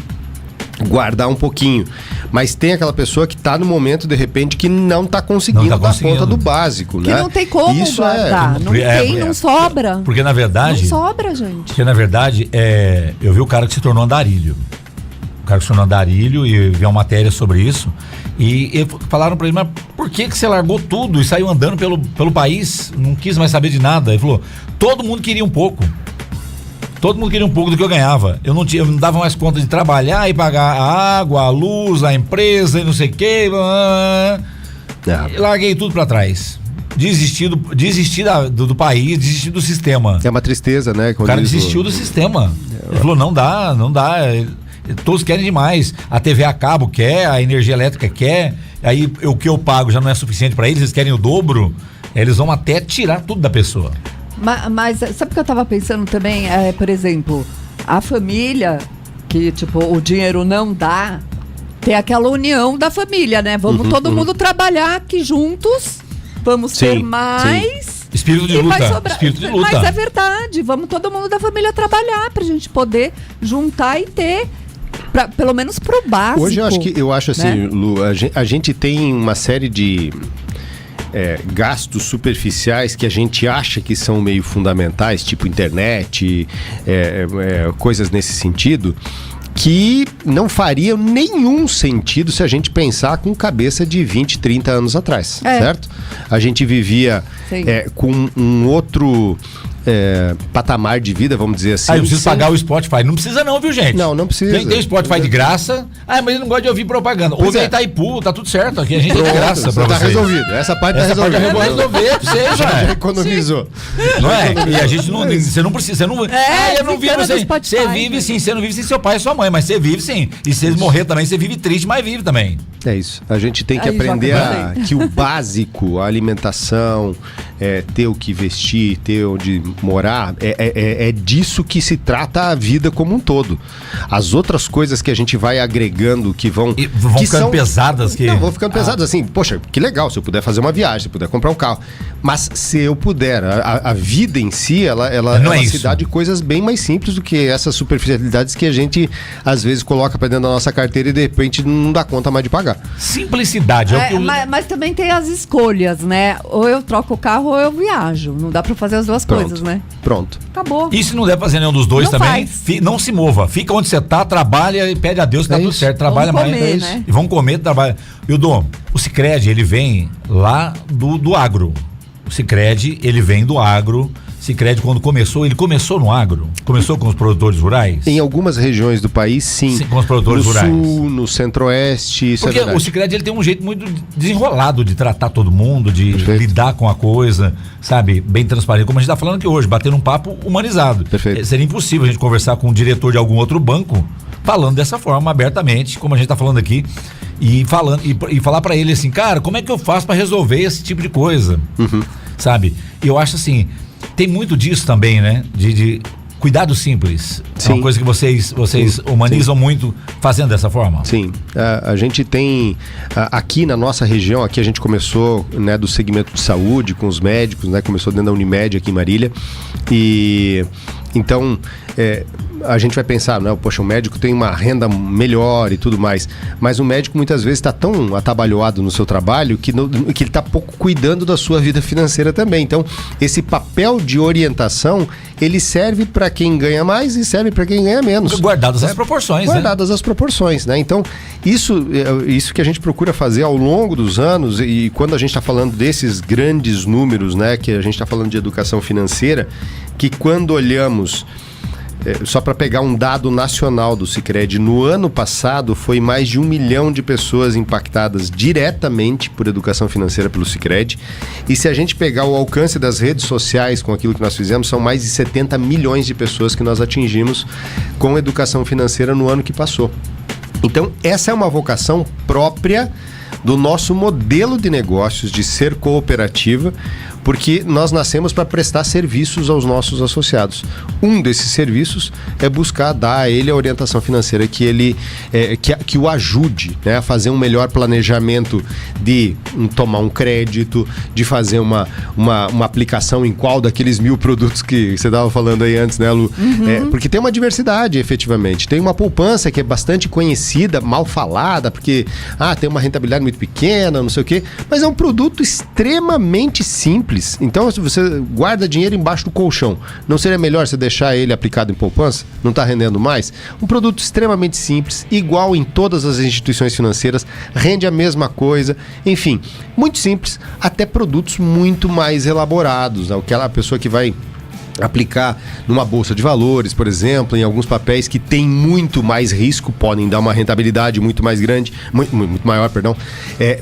guardar um pouquinho, mas tem aquela pessoa que está no momento, de repente, que não está conseguindo dar conta do básico, né? Que não tem como guardar, não sobra. Porque na verdade... Não sobra, gente. Porque na verdade, eu vi o cara que se tornou andarilho. E vi uma matéria sobre isso. E falaram pra ele, mas por que você largou tudo e saiu andando pelo país? Não quis mais saber de nada. Ele falou, todo mundo queria um pouco. Todo mundo queria um pouco do que eu ganhava. Eu não dava mais conta de trabalhar e pagar a água, a luz, a empresa e não sei o quê. Larguei tudo pra trás. Desisti do país, desisti do sistema. É uma tristeza, né? O cara desistiu do sistema. Ele falou, não dá. Todos querem demais. A TV a cabo quer, a energia elétrica quer. Aí o que eu pago já não é suficiente para eles querem o dobro. Eles vão até tirar tudo da pessoa. Mas sabe o que eu tava pensando também? Por exemplo, a família que, tipo, o dinheiro não dá, tem aquela união da família, né? Vamos todo mundo trabalhar aqui juntos, vamos ter mais... Espírito de luta. Mas é verdade, vamos todo mundo da família trabalhar pra gente poder juntar e ter... pelo menos pro básico. Hoje eu acho assim, né? Lu, a gente tem uma série de gastos superficiais que a gente acha que são meio fundamentais, tipo internet, coisas nesse sentido, que não fariam nenhum sentido se a gente pensar com cabeça de 20, 30 anos atrás, certo? A gente vivia com um outro... patamar de vida, vamos dizer assim. Eu preciso pagar o Spotify. Não precisa não, viu, gente? Não precisa. Tem o Spotify de graça. Mas ele não gosta de ouvir propaganda. Ouve a Itaipu, tá tudo certo. Aqui a gente tem de graça pra vocês. Tá resolvido. Essa parte tá resolvida. Eu vou resolver pra você, já economizou. Não é? E a gente não... Você não precisa... Você não, eu não vivo assim. Você vive sim. Você não vive sem seu pai e sua mãe, mas você vive sim. E se eles morrer também, você vive triste, mas vive também. É isso. A gente tem que aprender que o básico, a alimentação, ter o que vestir, ter onde morar, é disso que se trata a vida como um todo. As outras coisas que a gente vai agregando, que vão ficando pesadas. Não, vão ficando pesadas assim, poxa, que legal, se eu puder fazer uma viagem, se eu puder comprar um carro. Mas se eu puder, a vida em si, ela se dá de coisas bem mais simples do que essas superficialidades que a gente, às vezes, coloca pra dentro da nossa carteira e de repente não dá conta mais de pagar. Simplicidade. Mas também tem as escolhas, né? Ou eu troco o carro ou eu viajo. Não dá pra fazer as duas coisas, né? Pronto. Acabou. E se não der pra fazer nenhum dos dois não também, não se mova. Fica onde você tá, trabalha e pede a Deus que tá tudo certo. Trabalha vamos mais. Comer, né? E vão comer, trabalha. E o Sicredi, ele vem lá do agro. O Sicredi, ele vem do agro. Sicredi, quando começou, ele começou no agro? Começou com os produtores rurais? Em algumas regiões do país, sim. Com os produtores rurais. No sul, no centro-oeste, isso porque é verdade. O Sicredi, ele tem um jeito muito desenrolado de tratar todo mundo, de lidar com a coisa, sabe? Bem transparente. Como a gente está falando aqui hoje, batendo um papo humanizado. Perfeito. Seria impossível a gente conversar com um diretor de algum outro banco falando dessa forma, abertamente, como a gente está falando aqui, e falar para ele assim, cara, como é que eu faço para resolver esse tipo de coisa? Sabe? E eu acho assim, tem muito disso também, né? De cuidado simples. Sim. É uma coisa que vocês humanizam muito fazendo dessa forma. Sim. A gente tem aqui na nossa região, aqui a gente começou, né, do segmento de saúde com os médicos, né? Começou dentro da Unimed aqui em Marília. E então a gente vai pensar, né? Poxa, o médico tem uma renda melhor e tudo mais, mas o médico muitas vezes está tão atabalhoado no seu trabalho que ele está pouco cuidando da sua vida financeira também. Então, esse papel de orientação, ele serve para quem ganha mais e serve para quem ganha menos. Guardadas as proporções, Guardadas as proporções, né? Então, isso que a gente procura fazer ao longo dos anos, e quando a gente está falando desses grandes números, né? Que a gente está falando de educação financeira, que quando olhamos, só para pegar um dado nacional do Sicredi, no ano passado foi mais de 1 milhão de pessoas impactadas diretamente por educação financeira pelo Sicredi. E se a gente pegar o alcance das redes sociais com aquilo que nós fizemos, são mais de 70 milhões de pessoas que nós atingimos com educação financeira no ano que passou. Então, essa é uma vocação própria do nosso modelo de negócios, de ser cooperativa, porque nós nascemos para prestar serviços aos nossos associados. Um desses serviços é buscar dar a ele a orientação financeira que que o ajude, né, a fazer um melhor planejamento de tomar um crédito, de fazer uma aplicação em qual daqueles 1000 produtos que você estava falando aí antes, né, Lu? Porque tem uma diversidade, efetivamente. Tem uma poupança que é bastante conhecida, mal falada, porque tem uma rentabilidade muito pequena, não sei o quê, mas é um produto extremamente simples. Então, se você guarda dinheiro embaixo do colchão, não seria melhor você deixar ele aplicado em poupança? Não está rendendo mais? Um produto extremamente simples, igual em todas as instituições financeiras, rende a mesma coisa, enfim, muito simples, até produtos muito mais elaborados, né? Aquela pessoa que vai aplicar numa bolsa de valores, por exemplo, em alguns papéis que tem muito mais risco, podem dar uma rentabilidade muito mais grande, muito maior, perdão,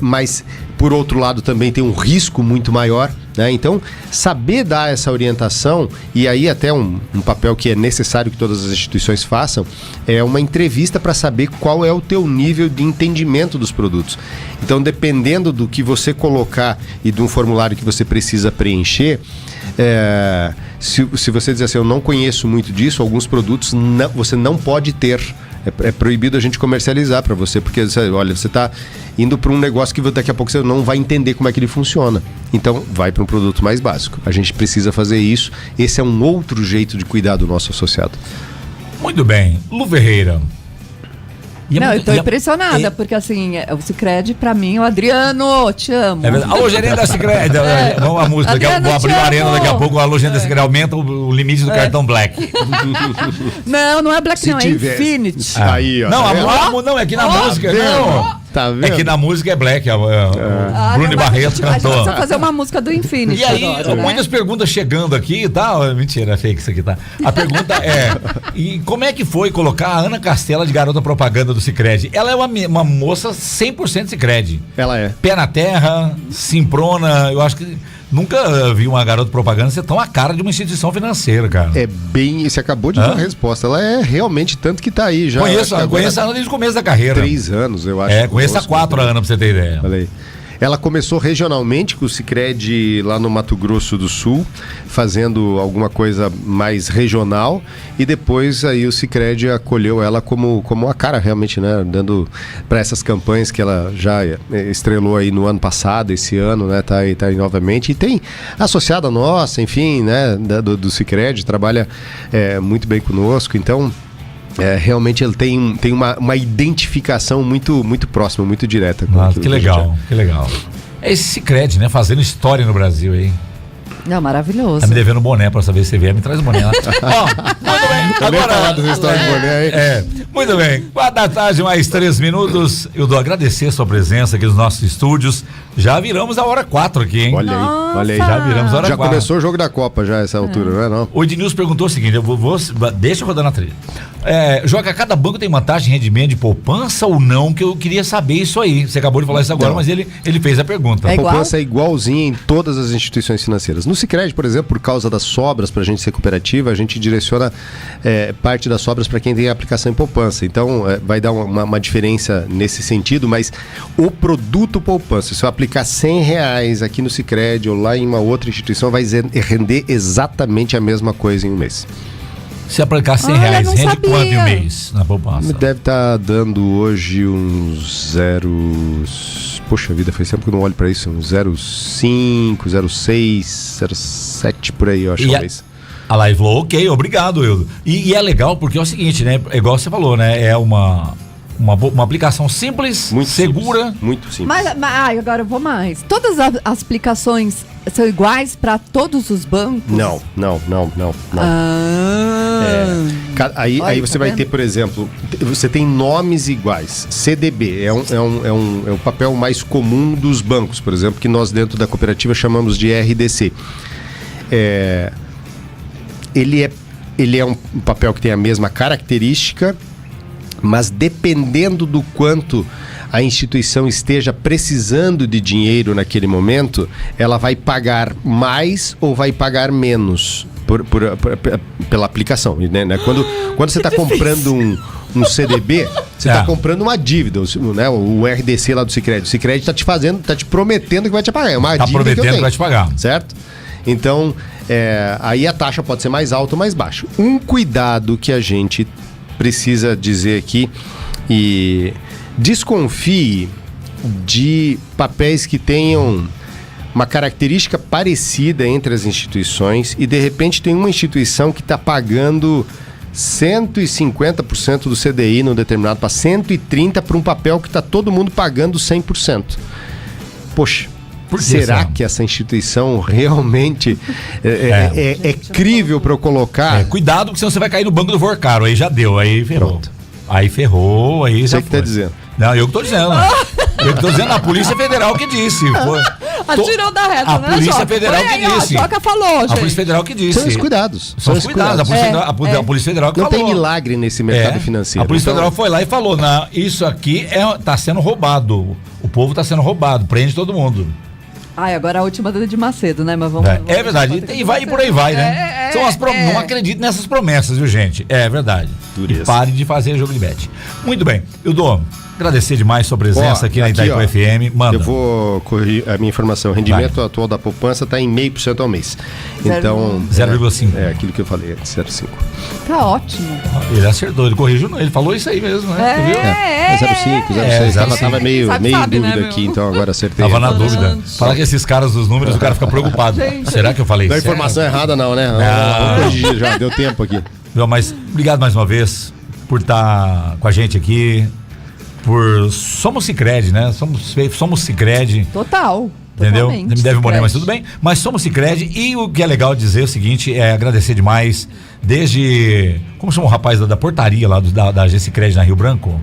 mas por outro lado também tem um risco muito maior, né? Então, saber dar essa orientação, e aí até um papel que é necessário que todas as instituições façam, é uma entrevista para saber qual é o teu nível de entendimento dos produtos. Então, dependendo do que você colocar e de um formulário que você precisa preencher, se você dizer assim, eu não conheço muito disso, alguns produtos você não pode ter. É proibido a gente comercializar para você, porque olha, você está indo para um negócio que daqui a pouco você não vai entender como é que ele funciona. Então, vai para um produto mais básico. A gente precisa fazer isso. Esse é um outro jeito de cuidar do nosso associado. Muito bem. Lu Ferreira. Eu tô impressionada, porque assim, o Sicredi, pra mim, o Adriano, te amo. Alô, gerente da Sicredi. Vamos a música, Adriano, vou abrir uma arena daqui a pouco, alô, gerente da Sicredi, aumenta o limite do cartão Black. Não é Black, não, é Infinity. Aí, ó. Não, é que na música, não. Tá vendo? É que na música é Black, Bruno Barreto cantou. A gente precisa fazer uma música do Infinity. E aí, agora, muitas perguntas chegando aqui e tal. Mentira, é fake isso aqui, tá? A pergunta é: e como é que foi colocar a Ana Castela de garota propaganda do Sicredi? Ela é uma moça 100% Sicredi. Ela é. Pé na terra, simprona. Eu acho que nunca vi uma garota propaganda ser tão a cara de uma instituição financeira, cara. Você acabou de dar a resposta. Ela é realmente tanto que tá aí já. Conheço a Ana desde o começo da carreira. 3 anos, eu acho. Conheço há 4 anos, pra você ter ideia. Falei. Ela começou regionalmente com o Sicredi lá no Mato Grosso do Sul, fazendo alguma coisa mais regional, e depois aí o Sicredi acolheu ela como a cara realmente, né? Dando para essas campanhas que ela já estrelou aí no ano passado, esse ano, né? Tá aí novamente, e tem associada nossa, enfim, né? Do Sicredi, trabalha muito bem conosco, então... realmente ele tem uma identificação muito próxima, muito direta. Que legal, que legal. É esse Sicredi, né? Fazendo história no Brasil aí. Não, maravilhoso. Tá me devendo boné pra saber se você vier, me traz o boné lá. Muito bem. Agora falar dessa história de boné aí. Muito bem. 4 da tarde, mais 3 minutos. Eu dou agradecer a sua presença aqui nos nossos estúdios. Já viramos a hora 4 aqui, hein? Olha aí. Já viramos a hora 4. Já começou o jogo da Copa, já essa altura, não é? O Ednilson perguntou o seguinte, deixa eu rodar na trilha. Joga, cada banco tem vantagem em rendimento de poupança ou não? Que eu queria saber isso aí. Você acabou de falar isso agora, mas ele fez a pergunta. A poupança é igualzinha em todas as instituições financeiras. No Sicredi, por exemplo, por causa das sobras, para a gente ser cooperativa, a gente direciona parte das sobras para quem tem a aplicação em poupança. Então, vai dar uma diferença nesse sentido, mas o produto poupança, se eu aplicar R$100 aqui no Sicredi ou lá em uma outra instituição, vai render exatamente a mesma coisa em um mês. Se aplicar R$100, rende quanto em um mês na poupança? Deve estar dando hoje uns zeros... Poxa vida, faz tempo que eu não olho para isso. Uns 0,5, 0,6, 0,7 por aí, eu acho. A Live falou, ok, obrigado, Eudo. E é legal porque é o seguinte, né? É igual você falou, né? É uma aplicação simples, muito segura. Simples, muito simples. Mas agora eu vou mais. Todas as aplicações são iguais para todos os bancos? Não. Aí você vai ter, por exemplo, você tem nomes iguais. CDB é o papel mais comum dos bancos, por exemplo, que nós dentro da cooperativa chamamos de RDC. Ele é um papel que tem a mesma característica, mas dependendo do quanto a instituição esteja precisando de dinheiro naquele momento, ela vai pagar mais ou vai pagar menos pela aplicação, né? Quando você está comprando um CDB, você está comprando uma dívida, né? O RDC lá do Sicredi. O Sicredi está te prometendo que vai te pagar. É uma dívida prometendo que vai te pagar. Certo? Então, aí a taxa pode ser mais alta ou mais baixa. Um cuidado que a gente precisa dizer aqui, e desconfie de papéis que tenham uma característica parecida entre as instituições e de repente tem uma instituição que está pagando 150% do CDI no determinado, para 130% para um papel que está todo mundo pagando 100%. Poxa, será que essa instituição realmente é crível para eu colocar? Cuidado, porque senão você vai cair no banco do Forcaro, aí já deu, aí ferrou. Pronto. Aí ferrou, aí você já que tá dizendo. Não, eu que tô dizendo. Eu que tô dizendo, a Polícia Federal que disse. Atirou da reta, a né, Polícia Federal que disse. A falou, gente. A Polícia Federal que disse. São os cuidados. São os cuidados. A Polícia Federal que não falou. Não tem milagre nesse mercado financeiro. A Polícia Federal foi lá e falou, isso aqui tá sendo roubado. O povo tá sendo roubado, prende todo mundo. Agora a última de Macedo, né? Mas vamos é verdade. E vai por aí vai, né? Não acredito nessas promessas, viu, gente? É verdade. Dureza. E pare de fazer jogo de bet. Muito bem. Eu dou agradecer demais sua presença aqui na Itaipu FM. Manda. Eu vou corrigir a minha informação. O rendimento atual da poupança está em 0,5% ao mês. Então, 0,5%. É aquilo que eu falei antes, 0,5%. Tá ótimo. Ele acertou, ele corrigiu, ele falou isso aí mesmo, né? 0,5%, 0,6%. Ela estava meio em dúvida, né, aqui, então agora acertei. Tava na dúvida. Falar que esses caras dos números, o cara fica preocupado. Será que eu falei isso? Dá informação errada não, né? Vamos corrigir já, deu tempo aqui. Mas obrigado mais uma vez por estar com a gente aqui. Somos Sicredi, né? Somos Sicredi. Total. Entendeu? Me deve boné, mas tudo bem. Mas somos Sicredi, e o que é legal dizer é o seguinte, é agradecer demais, desde... Como chama o rapaz da portaria lá da agência Sicredi na Rio Branco?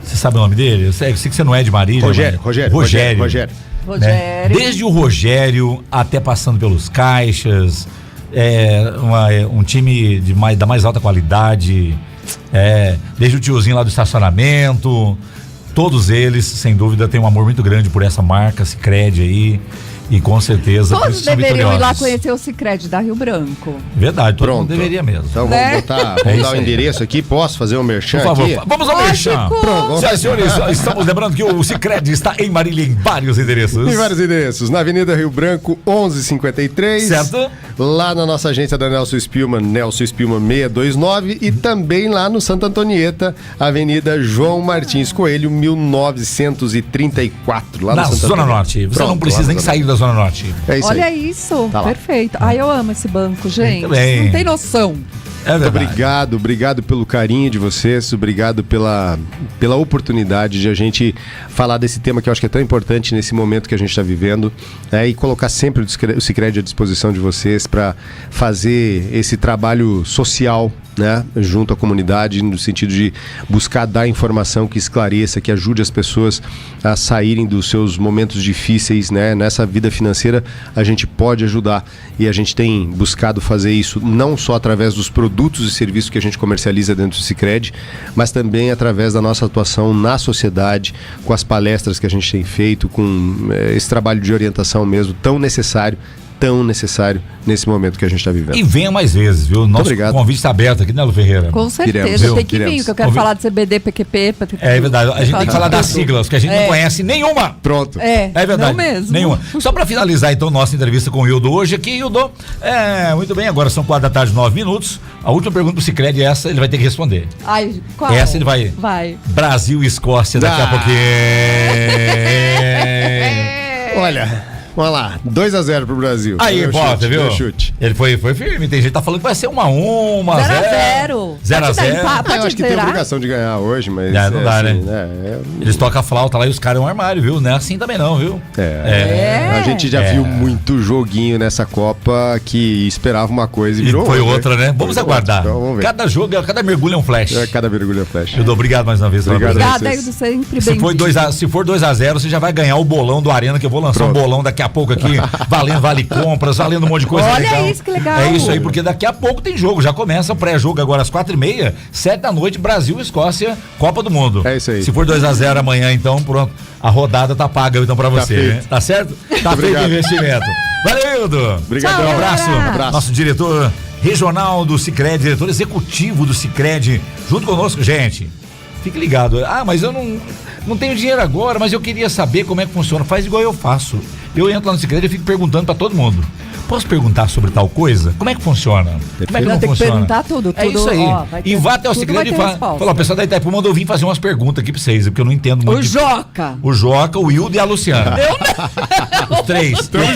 Você sabe o nome dele? Eu sei que você não é de Marília. Rogério. Né? Desde o Rogério até passando pelos caixas, um time da mais alta qualidade, desde o tiozinho lá do estacionamento, todos eles, sem dúvida, têm um amor muito grande por essa marca Sicredi aí. E com certeza todos deveriam ir lá conhecer o Sicredi da Rio Branco. Verdade, todo mundo deveria mesmo. Então vamos dar o endereço aqui. Posso fazer o merchan por favor, aqui? Vamos ao merchan. Pronto. Senhoras e senhores, estamos lembrando que o Sicredi está em Marília em vários endereços. Em vários endereços. Na Avenida Rio Branco, 1153. Certo. Lá na nossa agência da Nelson Spillman 629. E também lá no Santa Antonieta, Avenida João Martins Coelho, 1934. Lá na no Santa Zona Antonieta. Norte. Você Pronto, não precisa nem sair da Zona Norte. É isso Olha aí. isso, Tá lá. perfeito. Ai, eu amo esse banco, gente. Muito bem. Não tem noção. É Muito verdade. obrigado pelo carinho de vocês, obrigado pela oportunidade de a gente falar desse tema que eu acho que é tão importante nesse momento que a gente está vivendo, né, e colocar sempre o Sicredi à disposição de vocês para fazer esse trabalho social, né, junto à comunidade, no sentido de buscar dar informação que esclareça, que ajude as pessoas a saírem dos seus momentos difíceis, né? Nessa vida financeira a gente pode ajudar e a gente tem buscado fazer isso não só através dos produtos e serviços que a gente comercializa dentro do Sicredi, mas também através da nossa atuação na sociedade, com as palestras que a gente tem feito, com esse trabalho de orientação mesmo tão necessário nesse momento que a gente está vivendo. E venha mais vezes, viu? Nosso convite está aberto aqui, né, Lu Ferreira? Com certeza, Queremos, tem que vir, que eu quero falar de CBD, PQP. É verdade, a gente tem que falar das siglas, que a gente não conhece nenhuma. Pronto. É verdade. Não mesmo. Nenhuma. Só para finalizar, então, nossa entrevista com o Hildo hoje aqui, Hildo, muito bem, agora são 4h, 9 minutos. A última pergunta pro Sicredi é essa, ele vai ter que responder. Ai, qual? Essa ele vai. Brasil e Escócia daqui a pouquinho. Olha, vamos lá, 2-0 pro Brasil. Aí, Potter, viu? Chute. Ele foi firme, tem gente que tá falando que vai ser 1-1, 1-0. 0-0. Eu acho que tem obrigação de ganhar hoje, mas... Não dá, assim, né? Eles tocam a flauta lá e os caras é um armário, viu? Não é assim também não, viu? A gente já viu muito joguinho nessa Copa que esperava uma coisa e virou foi outra, né? Vamos aguardar. Então, vamos ver. Cada mergulho é um flash. Cada mergulho é flash. Eu dou obrigado mais uma vez. Obrigada, Hildo, sempre bem. Se for 2-0, você já vai ganhar o bolão do Arena, que eu vou lançar um bolão daqui a pouco aqui, valendo vale compras, valendo um monte de coisa legal. Olha isso, que legal. É isso aí, porque daqui a pouco tem jogo, já começa o pré-jogo agora às 4h30, 7h, Brasil e Escócia, Copa do Mundo. É isso aí. Se for 2-0 amanhã, então pronto, a rodada tá paga então pra você, né? Tá certo? Tá feito o investimento. Valeu, Hildo. Obrigado. Um abraço. Nosso diretor regional do Sicredi, diretor executivo do Sicredi, junto conosco, gente. Fique ligado. Mas eu não tenho dinheiro agora, mas eu queria saber como é que funciona. Faz igual eu faço. Eu entro lá no Sicredi e fico perguntando pra todo mundo. Posso perguntar sobre tal coisa? Como é que funciona? Como é que não tem funciona? Que perguntar tudo. É isso aí. E vá até o Sicredi e fala, o pessoal da Itaipu mandou vir fazer umas perguntas aqui pra vocês, porque eu não entendo muito. O Joca, o Hildo e a Luciana. Eu não. Os três. Tamo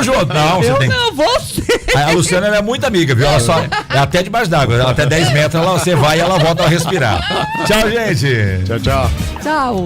junto. Não, você tem. Não, você. A Luciana é muito amiga, viu? Ela só é até debaixo d'água. Até 10 metros você vai e ela volta a respirar. Tchau, gente. Tchau. Tchau.